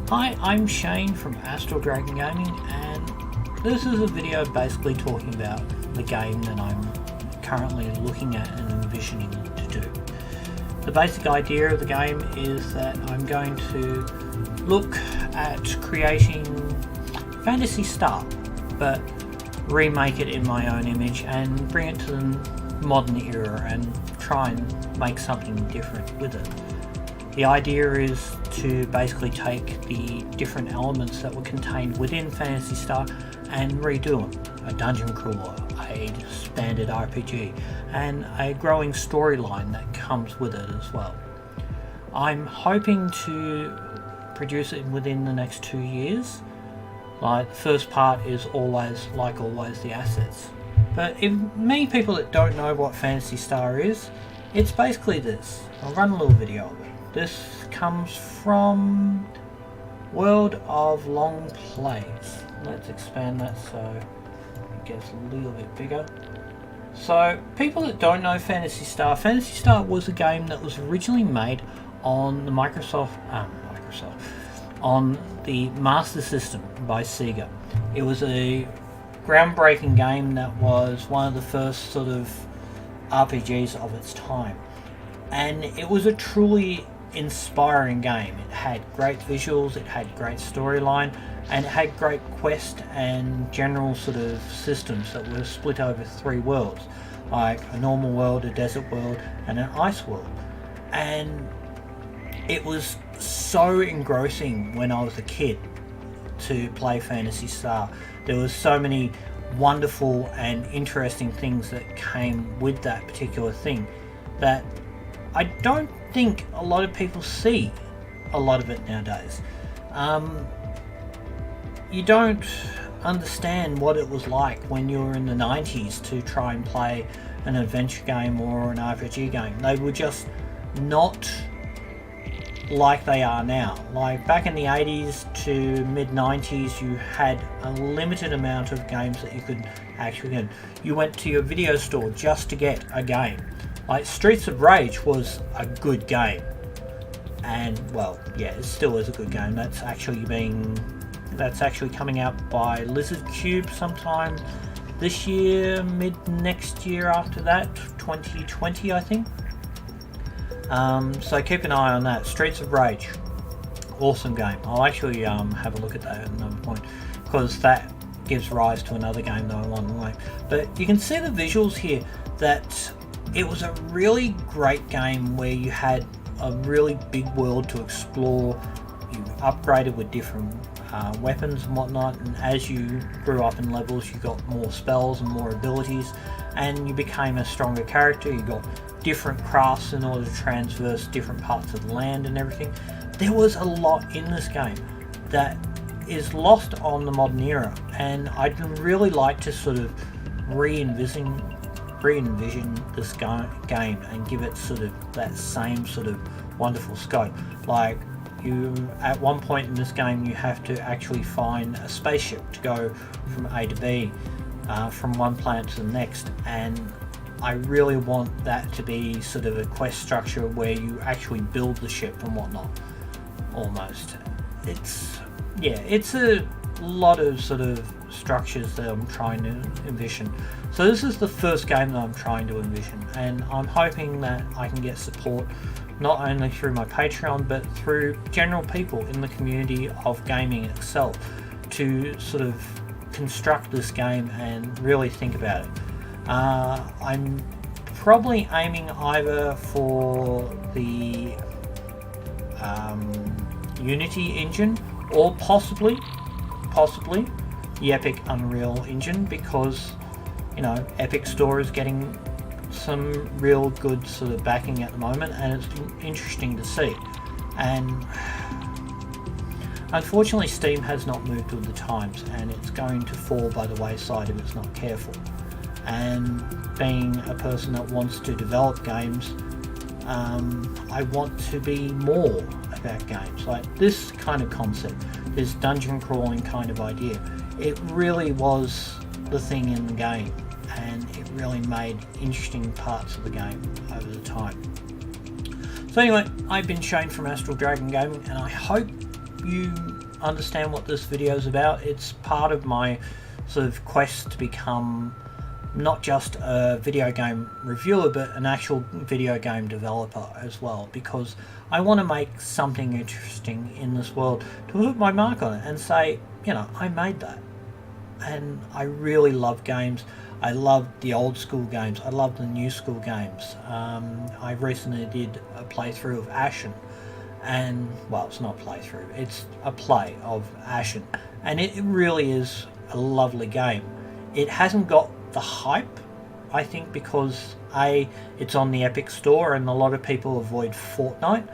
Hi, I'm Shane from Astral Dragon Gaming, and this is a video basically talking about the game that I'm currently looking at and envisioning to do. The basic idea of the game is that I'm going to look at creating Phantasy Star, but remake it in my own image and bring it to the modern era and try and make something different with it. The idea is to basically take the different elements that were contained within Phantasy Star and redo them. A dungeon crawler, a standard RPG, and a growing storyline that comes with it as well. I'm hoping to produce it within the next 2 years. Like, the first part is always, like always, the assets. But if many people that don't know what Phantasy Star is, it's basically this. I'll run a little video of it. This comes from World of Longplays. Let's expand that so it gets a little bit bigger. So, people that don't know Phantasy Star was a game that was originally made on the on the Master System by Sega. It was a groundbreaking game that was one of the first sort of RPGs of its time, and it was a truly inspiring game. It had great visuals, it had great storyline, and it had great quest and general sort of systems that were split over 3 worlds, like a normal world, a desert world, and an ice world. And it was so engrossing when I was a kid to play Phantasy Star. There was so many wonderful and interesting things that came with that particular thing that I don't think a lot of people see a lot of it nowadays. You don't understand what it was like when you were in the 90s to try and play an adventure game or an RPG game. They were just not like they are now. Like back in the 80s to mid 90s, you had a limited amount of games that you could actually get. You went to your video store just to get a game. Like Streets of Rage was a good game, and well, yeah, it still is a good game. That's actually coming out by Lizard Cube sometime this year, mid next year after that, 2020 I think. So keep an eye on that. Streets of Rage, awesome game. I'll actually have a look at that at another point, because that gives rise to another game that I want to like. But you can see the visuals here that it was a really great game where you had a really big world to explore. You upgraded with different weapons and whatnot, and as you grew up in levels you got more spells and more abilities, and you became a stronger character. You got different crafts in order to traverse different parts of the land and everything. There was a lot in this game that is lost on the modern era, and I'd really like to sort of re-envision this game and give it sort of that same sort of wonderful scope. Like, you at one point in this game you have to actually find a spaceship to go from A to B, from one planet to the next, and I really want that to be sort of a quest structure where you actually build the ship and whatnot, almost. It's a lot of sort of structures that I'm trying to envision. So this is the first game that I'm trying to envision, and I'm hoping that I can get support not only through my Patreon but through general people in the community of gaming itself to sort of construct this game and really think about it. I'm probably aiming either for the Unity engine or possibly the Epic Unreal engine, because you know Epic Store is getting some real good sort of backing at the moment, and it's interesting to see. And unfortunately Steam has not moved with the times, and it's going to fall by the wayside if it's not careful. And being a person that wants to develop games, I want to be more about games. Like this kind of concept, this dungeon crawling kind of idea, it really was the thing in the game, and it really made interesting parts of the game over the time. So anyway, I've been Shane from Astral Dragon Gaming, and I hope you understand what this video is about. It's part of my sort of quest to become not just a video game reviewer, but an actual video game developer as well, because I want to make something interesting in this world to put my mark on it and say, you know, I made that. And I really love games. I love the old school games. I love the new school games. I recently did a playthrough of Ashen, and well, it's not a playthrough, it's a play of Ashen, and it really is a lovely game. It hasn't got the hype, I think, because it's on the Epic Store and a lot of people avoid Fortnite,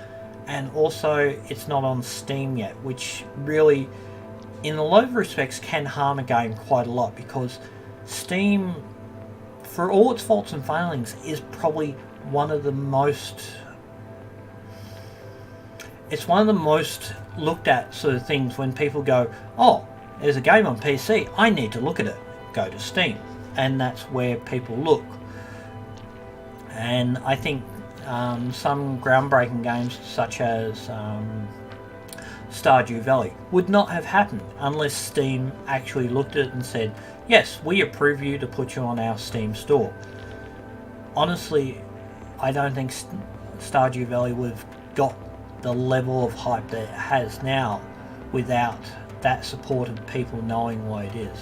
and also it's not on Steam yet, which really, in a lot of respects, can harm a game quite a lot, because Steam, for all its faults and failings, is probably one of the most looked at sort of things. When people go, oh, there's a game on PC, I need to look at it, go to Steam. And that's where people look. And I think some groundbreaking games such as Stardew Valley would not have happened unless Steam actually looked at it and said, yes, we approve you to put you on our Steam store. Honestly, I don't think Stardew Valley would have got the level of hype that it has now without that support of people knowing what it is.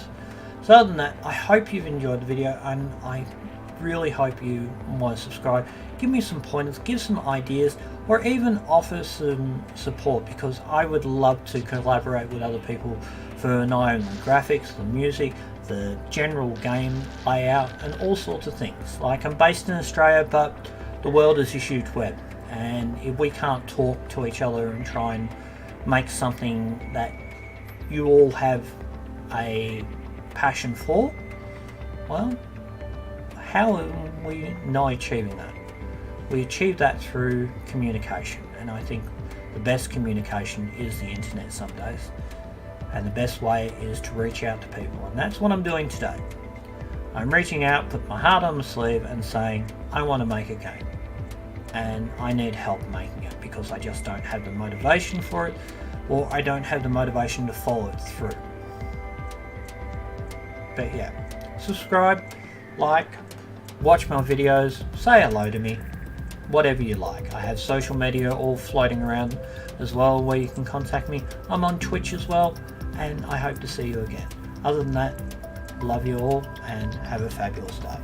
So other than that, I hope you've enjoyed the video, and I really hope you want to subscribe. Give me some pointers, give some ideas, or even offer some support, because I would love to collaborate with other people for an eye on the graphics, the music, the general game layout, and all sorts of things. Like, I'm based in Australia, but the world is a huge web, and if we can't talk to each other and try and make something that you all have a passion for, well, how are we not achieving that? We achieve that through communication, and I think the best communication is the internet some days, and the best way is to reach out to people, and that's what I'm doing today. I'm reaching out, put my heart on my sleeve and saying, I want to make a game, and I need help making it, because I just don't have the motivation for it, or I don't have the motivation to follow it through. But yeah, subscribe, like, watch my videos, say hello to me, whatever you like. I have social media all floating around as well where you can contact me. I'm on Twitch as well, and I hope to see you again. Other than that, love you all and have a fabulous day.